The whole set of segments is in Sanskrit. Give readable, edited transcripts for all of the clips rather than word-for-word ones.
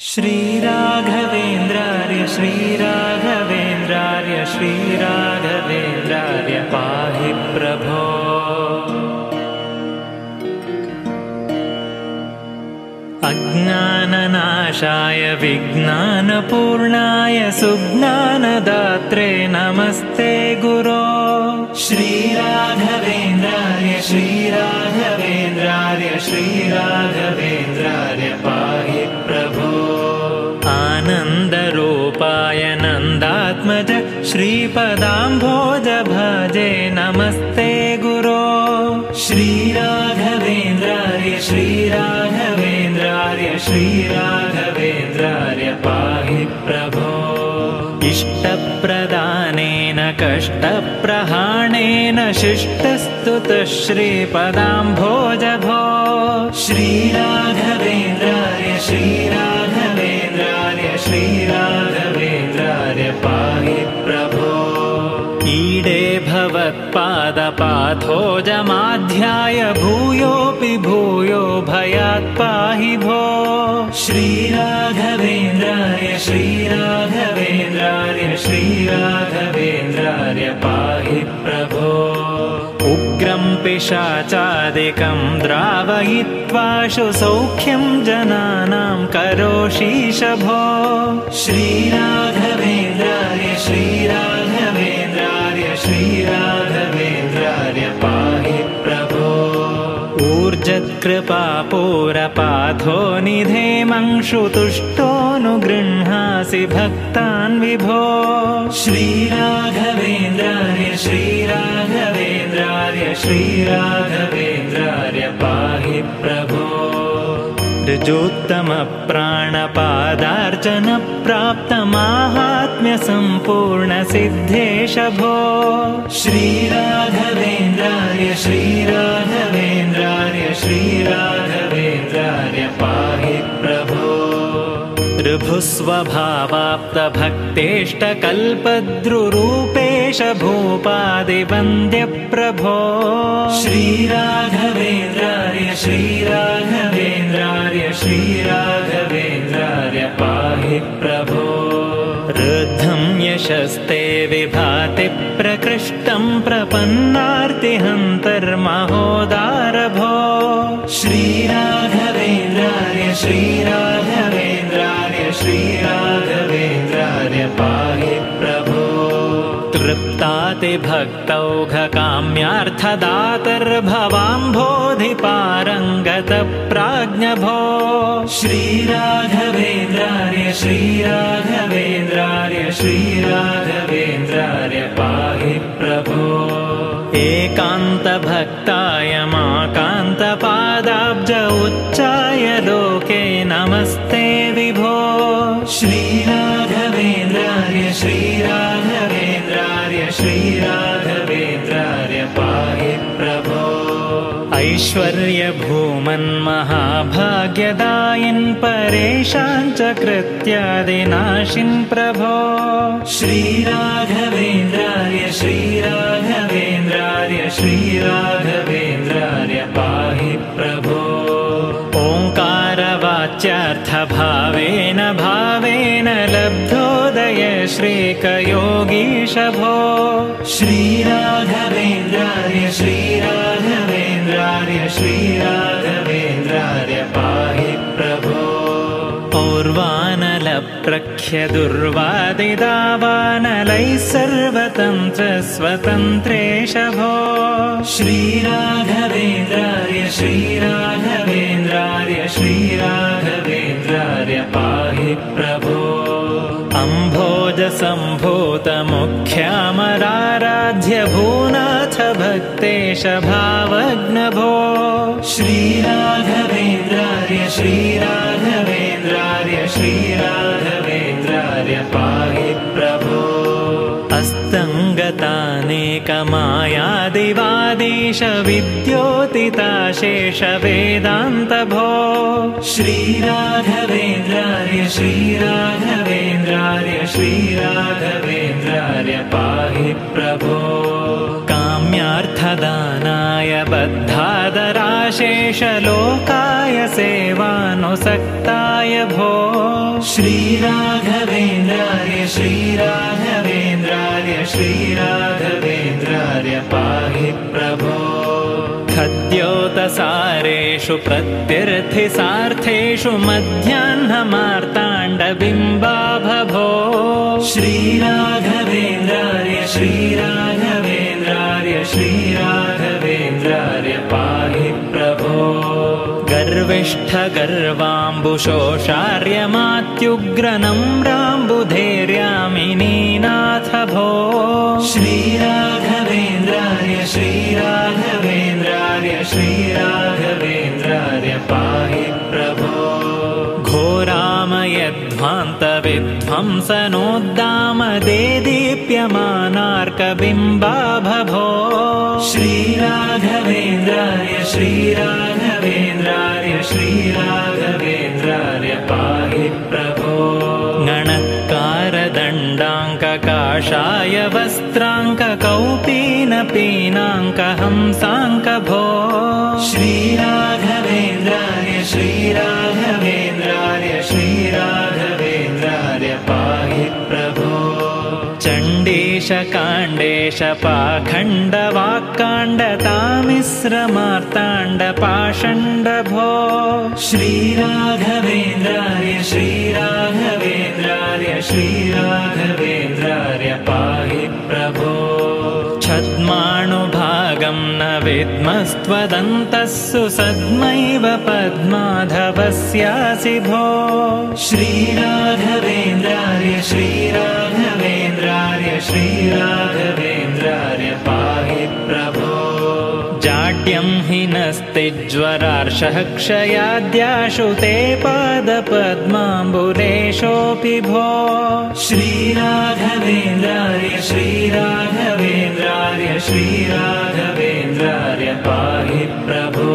श्रीराघवेन्द्रार्य श्रीराघवेन्द्रार्य श्रीराघवेन्द्रार्य पाहि प्रभो। अज्ञाननाशाय विज्ञानपूर्णाय सुज्ञानदात्रे नमस्ते गुरो। श्रीराघवेन्द्रार्य श्रीराघवेन्द्रार्य श्रीराघवेन्द्रार्य पाहि प्रभो। आनन्दरूपाय नन्दात्मज श्रीपदाम्भोज भजे नमस्ते गुरो। श्रीराघवेन्द्रार्य श्रीराघवेन्द्रार्य श्रीराघवेन्द्रार्य पाहि प्रभो। इष्टप्रदानेन कष्टप्रहाणेन शिष्टस्तुतः श्रीपदाम्भोज भो। श्रीराघवेन्द्रार्य श्रीराघवेन्द्रार्य श्रीराघवेन्द्रार्य पाहि प्रभो। ईडे भवत्पादपाथोजमाध्याय भूयोऽपि भूयो भयात् पाहि भो। श्रीराघवेन्द्रार्य श्रीराघवेन्द्रार्य श्रीराघवेन्द्रार्य पाहि प्रभो। उग्रं पिशाचादिकं द्रावयित्वाशु सौख्यं जनानां करोषीश भो। श्रीराघवेन्द्रार्य श्रीराघवेन्द्रार्य श्रीराघवेन्द्रार्य पाहि प्रभो। ऊर्जत्कृपापूरपाथो निधेमंशुतुष्टोऽनुगृह्णासि भक्तान् विभो। श्रीराघवेन्द्रार्य श्रीराघवेन्द्रार्य श्रीराघवेन्द्रार्य पाहि प्रभो। ऋजोत्तमप्राणपादार्चनप्राप्तमाहात्म्यसम्पूर्णसिद्धेश भो। श्रीराघवेन्द्रार्य श्रीराघवेन्द्रार्य श्रीराघवेन्द्रार्य पाहि प्रभो। ऋभुस्वभावाप्तभक्तेष्टकल्पद्रुरूपेश भूपादिवन्द्यप्रभो। श्रीराघवेन्द्रार्य श्रीराघवेन्द्रार्य श्रीराघवेन्द्रार्य पाहि प्रभो। ऋद्धं यशस्ते विभाति प्रकृष्टं प्रपन्नार्तिहन्तर्महोदार भो। श्रीराघवेन्द्रार्य श्रीराघवेन्द्रार्य श्रीराघवेन्द्रार्य पाहि प्रभो। तृप्तातिभक्तौघकाम्यार्थदातर्भवाम्भोधिपारङ्गतप्राज्ञभो। श्रीराघवेन्द्रार्य श्रीराघवेन्द्रार्य श्रीराघवेन्द्रार्य पाहि प्रभो। एकान्तभक्ताय माकान्तपादाब्ज उच्चाय लोके नमस्ते विभो। श्रीराघवेन्द्रार्य श्रीराघवेन्द्रार्य श्रीराघवेन्द्रार्य पाहि प्रभो। ऐश्वर्यभूमन्महाभाग्यदायिन् परेशाञ्च कृत्यादिनाशिन् प्रभो। श्रीराघवेन्द्रार्य श्रीराघवेन्द्रार्य श्रीराघवेन्द्रार्य पाहि प्रभो। ओङ्कारवाच्यार्थभावेन भावेन लब्धोदय श्रीकयोगीश भो। श्रीराघवेन्द्रार्य श्रीराघवेन्द्रार्य श्रीराघवेन्द्रार्य पाहि प्रभो। पौर्वानलप्रख्यदुर्वादिदावानलैः सर्वतन्त्रस्वतन्त्रेश भो। श्रीराघवेन्द्रार्य श्रीराघवेन्द्रार्य श्रीराघवेन्द्रार्य पाहि प्रभो। अम्भोजसम्भूतमुख्यामराराध्य भूनाथ भक्तेश भावग्नभो। श्रीराघवेन्द्रार्य श्रीराघवेन्द्रार्य श्रीराघवेन्द्रार्य पाहि प्रभो। अस्तङ्गतानेकमायादिवादीश विद्योतिताशेष वेदान्त भो। श्रीराघवेन्द्रार्य श्रीराघवेन्द्रार्य श्रीराघवेन्द्रार्य पाहि प्रभो। काम्यार्थदानाय बद्धादराशेष लोकाय सेवानुसक्ताय भो। श्रीराघवेन्द्रार्य श्रीराघवेन्द्रार्य श्रीराघवेन्द्रार्य पाहि प्रभो खद्योतसारेषु प्रत्यर्थिसार्थेषु मध्याह्नमार्ताण्डबिम्बाभभो श्रीराघवेन्द्रार्य श्रीराघवेन्द्रार्य श्रीराघवेन्द्रार्य पाहि प्रभो गर्विष्ठगर्वाम्बुशोषार्यमात्युग्रनम्राम्बुधैर्यामिनीनाथ भो श्रीराघवेन्द्रार्य श्रीराघवेन्द्रार्य श्रीराघवेन्द्रार्य पाहि प्रभो घोरामयध्वान्तविध्वंसनोद्दामदेदीप्यमानार्कबिम्बाभभो श्रीराघवेन्द्रार्य श्रीराघवेन्द्रार्य श्रीराघवेन्द्रार्य पाहि प्रभो गणकारदण्डाङ्ककाषाय वस्त्राङ्ककौपीनपीनाङ्कहंसाङ्कभो श्रीराघवेन्द्रार्य श्रीराघवेन्द्रार्य श्रीराघवेन्द्रार्य पाहि प्रभो चण्डीशकाण्डेश पाखण्डवाक्काण्डतामिश्रमार्ताण्डपाषण्डभो श्रीराघवेन्द्रार्य श्रीराघवेन्द्रार्य श्रीराघवेन्द्रार्य पाहि प्रभो छद्माणुभागं न विद्मस्त्वदन्तस्सु सद्मैव पद्माधवस्यासि भो श्रीराघवेन्द्रार्य श्रीराघवेन्द्रार्य श्रीराघवेन्द्रार्य पाहि प्रभो जाड्यं हि नस्तिज्वरार्षः क्षयाद्याशु ते पादपद्माम्बुरेशोऽपि भो श्रीराघवेन्द्रार्य श्रीराघवेन्द्रार्य श्रीराघवेन्द्रार्य पाहि प्रभो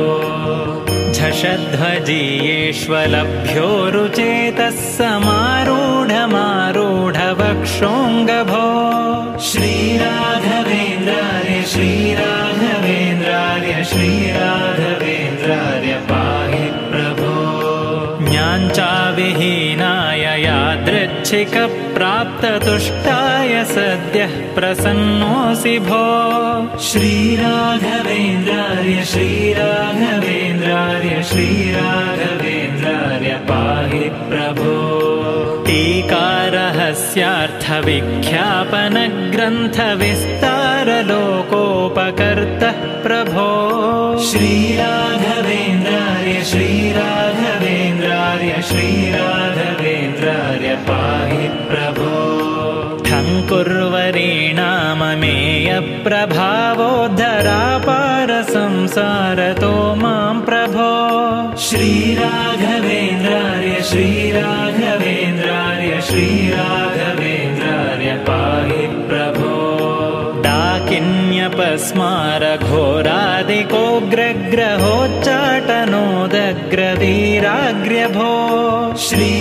झषध्वजीयेष्वलभ्यो रुचेतः समारूढमारूढवक्षोऽङ्गभो श्रीराघवेन्द्रार्य श्रीराघवेन्द्रार्य श्रीराघवेन्द्रार्य पाहि प्रभो ज्ञाञ्चाविहीनाय यादृच्छिकप्राप्ततुष्टाय सद्यः प्रसन्नोऽसि भो श्रीराघवेन्द्रार्य श्रीराघवेन्द्रार्य श्रीराघवेन्द्रार्य पाहि प्रभो टीकारहस्यार्थविख्यापनग्रन्थविस्तारलोकोपकर्तः प्रभो श्रीराघवेन्द्रार्य श्रीराघवेन्द्रार्य श्रीराघवेन्द्रार्य पाहि प्रभो ठङ्कुर्वरीणाममेयप्रभावोद्धरापारसंसारतो मां प्रभो श्रीराघवेन्द्रार्य श्रीराघवेन्द्रार्य श्रीराघवेन्द्रार्य पाहि प्रभो डाकिन्यपस्मारघोरादिकोग्रग्रहोच्चाटनोदग्रवीराग्र्यभो श्री